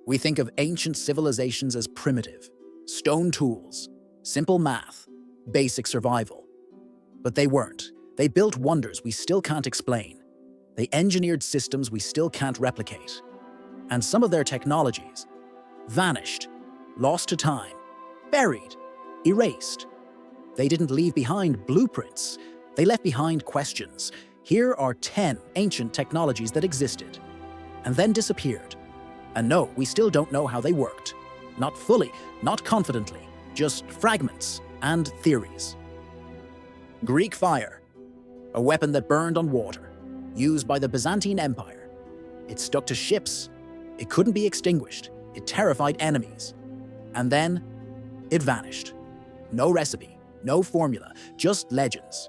We think of ancient civilizations as primitive, stone tools, simple math, basic survival. But they weren't. They built wonders we still can't explain. They engineered systems we still can't replicate. And some of their technologies vanished, lost to time, buried, erased. They didn't leave behind blueprints. They left behind questions. Here are 10 ancient technologies that existed and then disappeared. And no, we still don't know how they worked. Not fully, not confidently, just fragments and theories. Greek fire, a weapon that burned on water, used by the Byzantine Empire. It stuck to ships. It couldn't be extinguished. It terrified enemies. And then it vanished. No recipe, no formula, just legends.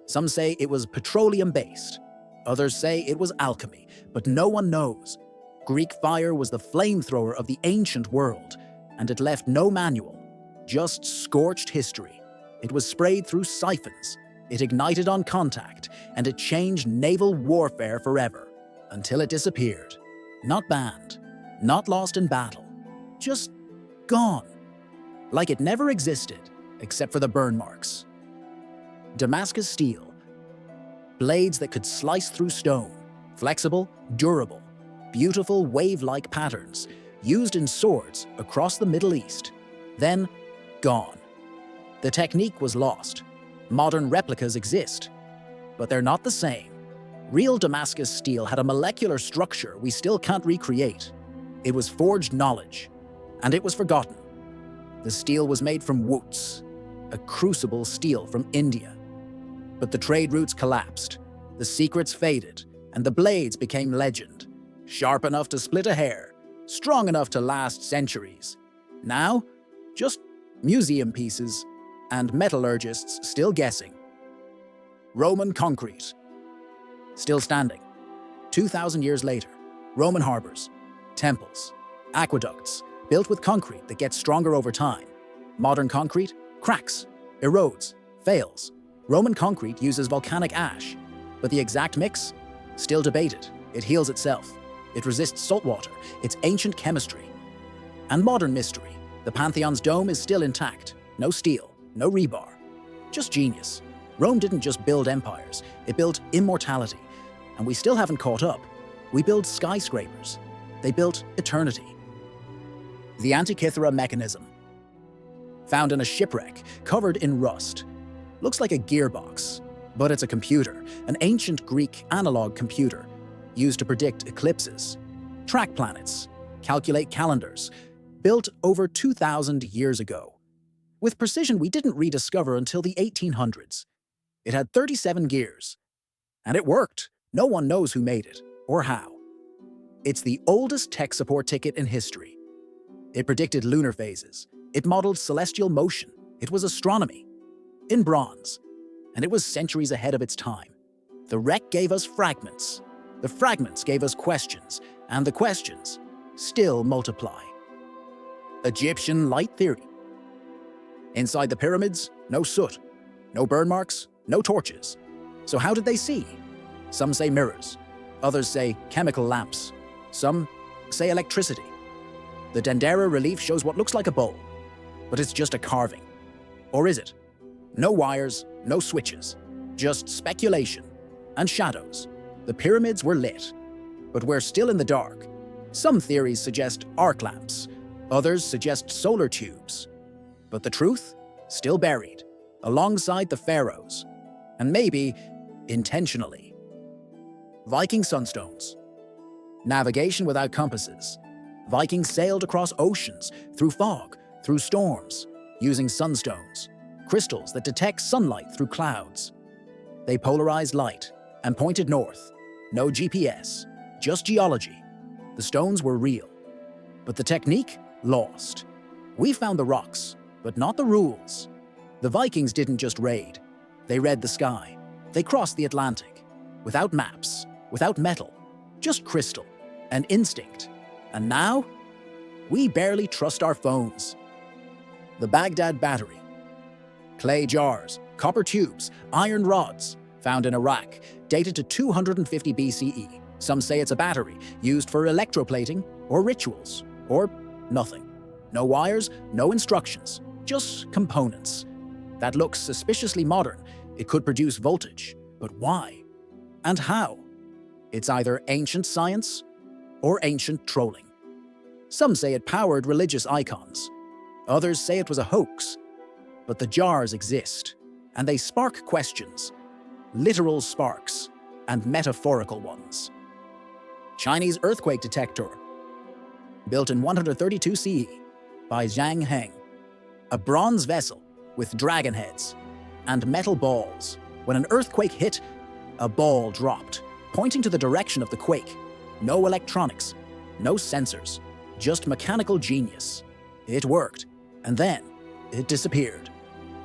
Some say it was petroleum-based. Others say it was alchemy, but no one knows. Greek fire was the flamethrower of the ancient world, and it left no manual, just scorched history. It was sprayed through siphons, it ignited on contact, and it changed naval warfare forever, until it disappeared. Not banned, not lost in battle, just gone. Like it never existed, except for the burn marks. Damascus steel. Blades that could slice through stone, flexible, durable, beautiful wave-like patterns, used in swords across the Middle East. Then, gone. The technique was lost. Modern replicas exist, but they're not the same. Real Damascus steel had a molecular structure we still can't recreate. It was forged knowledge, and it was forgotten. The steel was made from woots, a crucible steel from India. But the trade routes collapsed, the secrets faded, and the blades became legend. Sharp enough to split a hair, strong enough to last centuries. Now, just museum pieces and metallurgists still guessing. Roman concrete. Still standing. 2,000 years later, Roman harbors, temples, aqueducts, built with concrete that gets stronger over time. Modern concrete cracks, erodes, fails. Roman concrete uses volcanic ash, but the exact mix? Still debated. It heals itself. It resists salt water. It's ancient chemistry. And modern mystery. The Pantheon's dome is still intact. No steel, no rebar. Just genius. Rome didn't just build empires. It built immortality. And we still haven't caught up. We build skyscrapers. They built eternity. The Antikythera mechanism. Found in a shipwreck, covered in rust. Looks like a gearbox, but it's a computer, an ancient Greek analog computer, used to predict eclipses, track planets, calculate calendars, built over 2,000 years ago. With precision we didn't rediscover until the 1800s. It had 37 gears. And it worked. No one knows who made it, or how. It's the oldest tech support ticket in history. It predicted lunar phases. It modeled celestial motion. It was astronomy. In bronze, and it was centuries ahead of its time. The wreck gave us fragments. The fragments gave us questions, and the questions still multiply. Egyptian light theory. Inside the pyramids, no soot, no burn marks, no torches. So how did they see? Some say mirrors, others say chemical lamps, some say electricity. The Dendera relief shows what looks like a bowl, but it's just a carving. Or is it? No wires, no switches, just speculation and shadows. The pyramids were lit, but we're still in the dark. Some theories suggest arc lamps, others suggest solar tubes. But the truth? Still buried, alongside the pharaohs, and maybe intentionally. Viking sunstones. Navigation without compasses. Vikings sailed across oceans, through fog, through storms, using sunstones. Crystals that detect sunlight through clouds. They polarized light and pointed north. No GPS, just geology. The stones were real, but the technique lost. We found the rocks, but not the rules. The Vikings didn't just raid. They read the sky. They crossed the Atlantic, without maps, without metal, just crystal and instinct. And now, we barely trust our phones. The Baghdad Battery. Clay jars, copper tubes, iron rods, found in Iraq, dated to 250 BCE. Some say it's a battery, used for electroplating or rituals. Or nothing. No wires, no instructions, just components. That looks suspiciously modern. It could produce voltage. But why? And how? It's either ancient science or ancient trolling. Some say it powered religious icons. Others say it was a hoax. But the jars exist, and they spark questions. Literal sparks and metaphorical ones. Chinese earthquake detector, built in 132 CE by Zhang Heng. A bronze vessel with dragon heads and metal balls. When an earthquake hit, a ball dropped, pointing to the direction of the quake. No electronics, no sensors, just mechanical genius. It worked, and then it disappeared.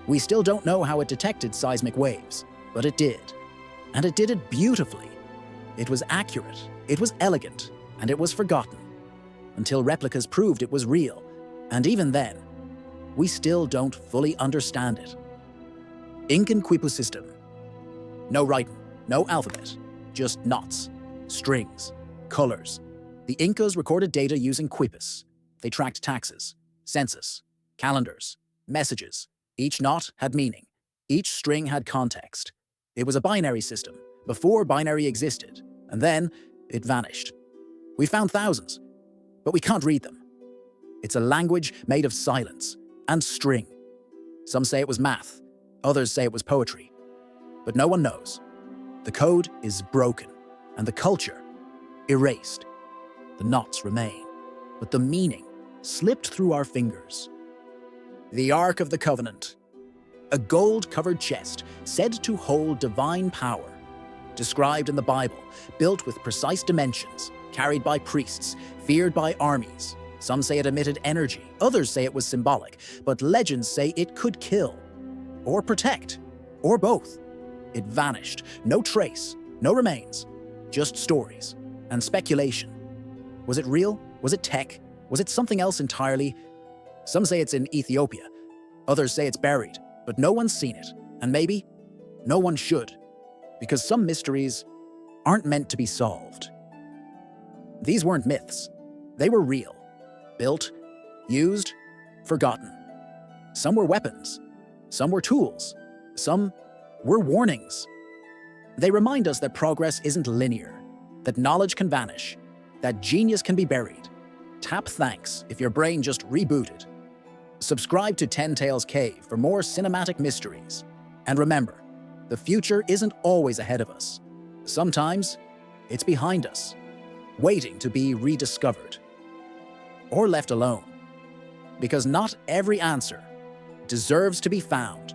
We still don't know how it detected seismic waves, but it did. And it did it beautifully. It was accurate, it was elegant, and it was forgotten. Until replicas proved it was real. And even then, we still don't fully understand it. Incan Quipu system. No writing, no alphabet, just knots, strings, colors. The Incas recorded data using quipus. They tracked taxes, census, calendars, messages. Each knot had meaning. Each string had context. It was a binary system, before binary existed, and then it vanished. We found thousands, but we can't read them. It's a language made of silence and string. Some say it was math, others say it was poetry, but no one knows. The code is broken, and the culture erased. The knots remain, but the meaning slipped through our fingers. The Ark of the Covenant. A gold-covered chest said to hold divine power. Described in the Bible, built with precise dimensions, carried by priests, feared by armies. Some say it emitted energy, others say it was symbolic, but legends say it could kill, or protect, or both. It vanished, no trace, no remains, just stories and speculation. Was it real? Was it tech? Was it something else entirely? Some say it's in Ethiopia, others say it's buried, but no one's seen it, and maybe no one should, because some mysteries aren't meant to be solved. These weren't myths, they were real. Built, used, forgotten. Some were weapons, some were tools, some were warnings. They remind us that progress isn't linear, that knowledge can vanish, that genius can be buried. Tap thanks if your brain just rebooted. Subscribe to Ten Tales Cave for more cinematic mysteries. And remember, the future isn't always ahead of us. Sometimes it's behind us, waiting to be rediscovered. Or left alone. Because not every answer deserves to be found.